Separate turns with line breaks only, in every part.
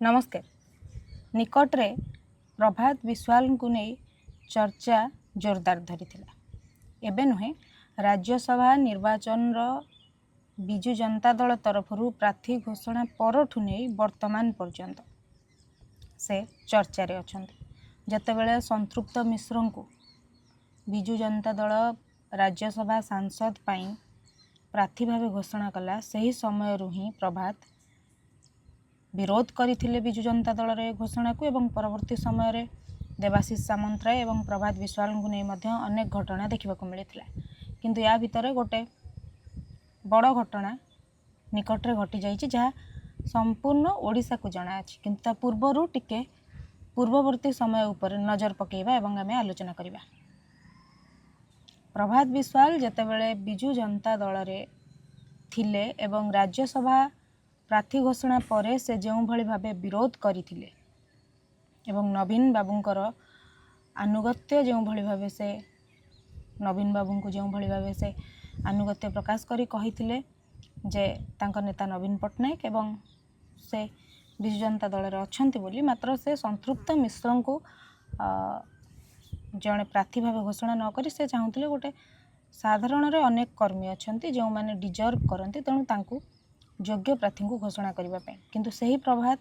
नमस्कार। निकटरे प्रभात विश्वाल को नहीं चर्चा जोरदार धरी एबे नुहे राज्यसभा निर्वाचन विजु जनता दल तरफ प्रार्थी घोषणा परठु नहीं वर्तमान पर्यंत से चर्चा रे अछंती। जतेबेले संतृप्त मिश्र को विजु जनता दल राज्यसभा सांसद पाई प्रार्थी भाव घोषणा कला सही समय ही प्रभात विरोध करथिले विजु जनता दल रे घोषणा को एवं परवर्ती समय रे देवाशीष सामंतराय एवं प्रभात विश्वाल को नहीं मध्य अनेक घटना देखा मिलता। किंतु या भितर गोटे बड़ घटना निकटरे घटी जाइए जहाँ संपूर्ण ओडिशा को जना अछि। किंतु पूर्वर टिके पूर्ववर्ती समय उपर नजर पकेबा एवं आमे आलोचना करिबा। प्रभात विश्वाल जेतेबेले विजु जनता दल रे थिले एवं राज्यसभा प्रार्थी घोषणा परे से जो भली भावे विरोध करथिले एवं नवीन बाबूंकर आनुगत्य जो भली भावे से नवीन बाबू को जो भली भावे से आनुगत्य प्रकाश करी कहिथिले जे तांको नेता नवीन पट्टनायक एवं से विजु जनता दल रे अछंती बोली मात्र से संतृप्त मिश्र को जड़े प्रार्थी भाव घोषणा न करी से चाहूले गोटे साधारण रे अनेक कर्मी अछंती जो माने डिजर्व करती तेणु तांको योग्य प्रार्थी को घोषणा करने किंतु सही प्रभात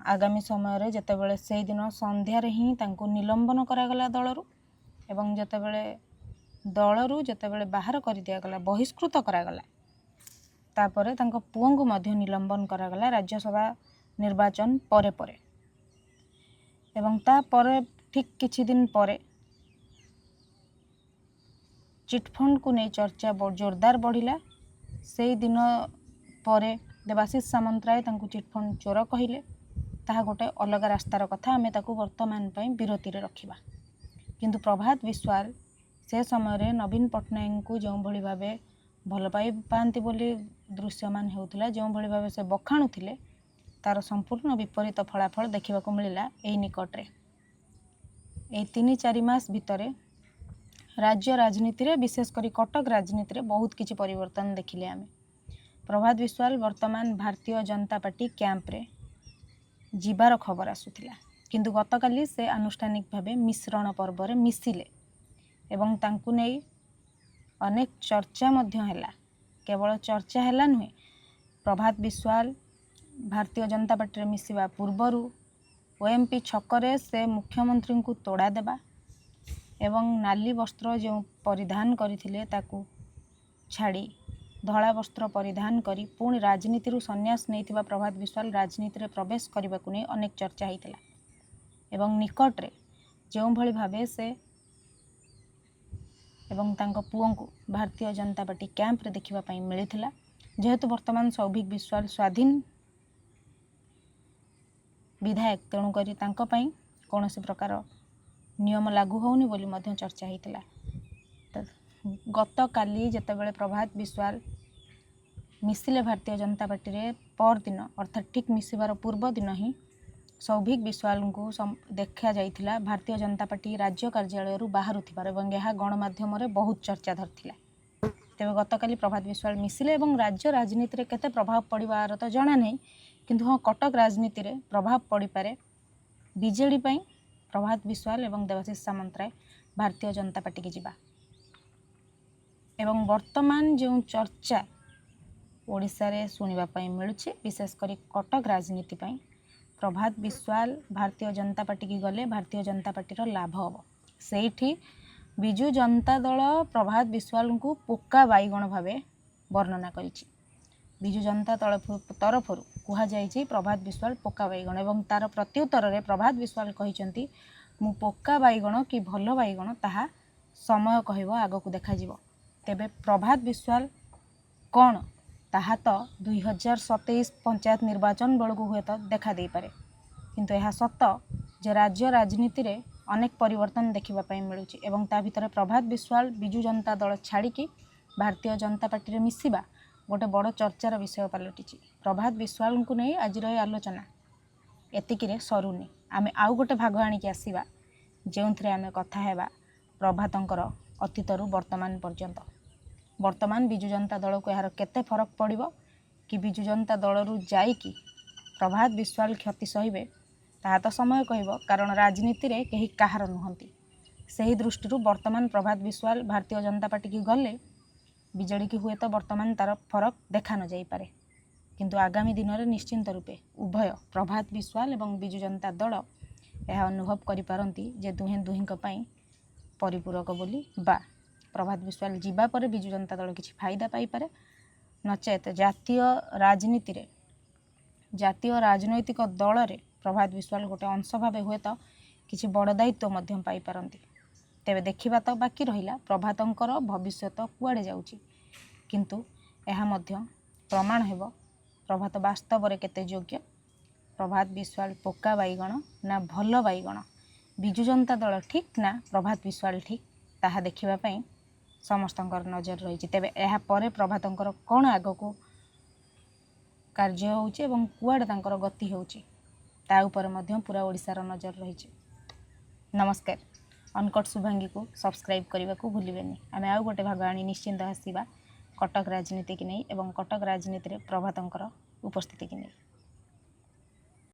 आगामी समय रे जेतेबेले से दिन संध्यारे ही तांको निलंबन करागला दलरू एवं जेतेबेले दलरू जेतेबेले बाहर कर दियागला बहिष्कृत करागला तापरे तांको पुओं को मध्य निलंबन करागला राज्यसभा निर्वाचन परे परे एवं ता परे ठीक किछि दिन परे चिटफंड को नहीं चर्चा जोरदार बढ़िला। से दिन परे देवाशीष सामंतराय तांको चिटफंड चोर कहिले ताहा गोटे अलग रास्तार कथा आमे ताकू वर्तमान पई विरति रे रखिबा। किंतु प्रभात विश्वाल से समय रे नवीन पट्टनायक को जो भली भावे भल पाई पांती बोली दृश्यमान हेउतला जो भली भावे से बखाणुथिले तार संपूर्ण विपरीत फलाफल देखा मिलला। एई निकट रे एई 3-4 मास भितरे राज्य राजनीति रे विशेषकर कटक राजनीति रे बहुत किछि परिवर्तन देखिले आमे। प्रभात विश्वाल वर्तमान भारतीय जनता पार्टी कैंप रे जीवार खबर आसुथिला किंतु गतकाली से आनुष्ठानिक भावे मिश्रण पर्व रे मिसिले एवं तांकु नै अनेक चर्चा मध्य हैला। केवल चर्चा हैला नुहे प्रभात विश्वाल भारतीय जनता पार्टी रे मिसिबा पूर्वरु ओएमपी छकरे से मुख्यमंत्री को तोड़ा देबा एवं नाली वस्त्र जो परिधान करथिले ताकू छाड़ी धला वस्त्र परिधान करी पुणी राजनीति संन्यास नहीं प्रभात विश्वाल राजनीति रे प्रवेश करने को नहीं अनेक चर्चा होता एवं निकट रे जो भली भावे से एवं तांको पुओं को भारतीय जनता पार्टी कैंप रे देखिबा पई मिलिथिला। जेहेतु वर्तमान सौभिक विश्वाल स्वाधीन विधायक तेणु करी तांको पई कौनसी प्रकार नियम लागू होउनी बोली मध्य चर्चा होता। गत काली जेतेबेले प्रभात विश्वाल मिसिले भारतीय जनता पार्टी रे पर दिन अर्थात ठीक मिसिबार पूर्व दिन ही सौभिक विश्वाल को देखा जाइथिला भारतीय जनता पार्टी राज्य कार्यालय बाहर थिबार एवं यह गणमाध्यम रे बहुत चर्चा धरथिला। तेबे गत काली प्रभात विश्वाल मिसिले एवं राज्य राजनीति रे केते प्रभाव पड़िबार तो जणा नहीं किंतु हाँ कटक राजनीति रे प्रभाव पड़ी पारे। बीजेडी पई प्रभात विश्वाल एवं देवाशीष सामंतराय भारतीय जनता पार्टी की जिबा एवं वर्तमान जो चर्चा ओडिशा रे सुनिबा पई मिलुछि विशेषकर कटक राजनीति पई प्रभात विश्वाल भारतीय जनता पार्टी की गले भारतीय जनता पार्टी रो लाभ हम सेठी विजु जनता दल प्रभात विश्वाल को पोका बाईगण भावे वर्णना करिछि। विजु जनता तरफ कहा जाइछि प्रभात विश्वाल पोका बाईगण एवं तार प्रत्युत्तर रे प्रभात विश्वाल कहिसंती मु पोका बाईगण कि भल बाईगण ताहा समय कहब आगकू देखा जिवो। तेबे प्रभात विश्वाल कौन ताहा तो 2027 पंचायत निर्वाचन बेलू हुए तो देखा दे पारे किंतु यह सत जे राज्य राजनीति रे अनेक परिवर्तन देखा मिलूँ एवं ता भितर प्रभात विश्वाल विजु जनता दल छाड़ी भारतीय जनता पार्टी रे मिसिबा गोटे बड़ चर्चार विषय पलटि। प्रभात विश्वाल को नहीं आज आलोचना एतिकी रे सरुनी आमे आउ गोटे भाग आनिकी आसीबा जो आमे कथा हेबा प्रभातंकर अतीतरू वर्तमान पर्यंत। वर्तमान विजु जनता दल को यार केते फरक पड़िबो कि विजु जनता दलरू जाइकी प्रभात विश्वाल क्षति सहिबे ताहा तो समय कहब, कारण राजनीति रे केही काहार नुहंती। सही दृष्टि वर्तमान प्रभात विश्वाल भारतीय जनता पार्टी की गले बीजेडी की हुए तो वर्तमान तार फरक देखा न जाई पारे, किंतु आगामी दिन में निश्चिंत रूपे उभय प्रभात विश्वाल एवं बिजु जनता दल यह अनुभव करिपारंती जे दुहें दुहिंक पई परिपूरक बोली, बा प्रभात विश्वाल जीवा पर बिजु जनता दल किछि फायदा पाई पारे, नचेत जातीय राजनीति रे जातीय राजनैतिक दल रे प्रभात विश्वाल गोटे अंश भाव हुए तो किछि बड़ दायित्व मध्यम पाई पारंती। तेबे देखिबा तो बाकी रहिला प्रभातंकर भविष्यत कुआडे जाउची, किंतु एहा मध्य प्रमाण हेबो प्रभात वास्तव रे केते योग्य। प्रभात विश्वाल पोका बैगण ना भल बैगण, बिजु जनता दल ठीक ना प्रभात विश्वाल ठीक, ताहा देखिबा पई समस्तंकर नजर रही। तेबे एहा परे प्रभातंकर कौन आगको कार्य होउची एवं कुआडे तांकर गति होउची ता ऊपर मध्य पूरा ओडिशार नजर रही। नमस्कार, अनकट शुभांगी को सब्सक्राइब करने को भूलिबेनी। आमे आउ गोटे भाग आनी निश्चिंत हसिबा कटक राजनीति की नहीं एवं कटक राजनीति रे प्रभातंकर उपस्थिति की नहीं।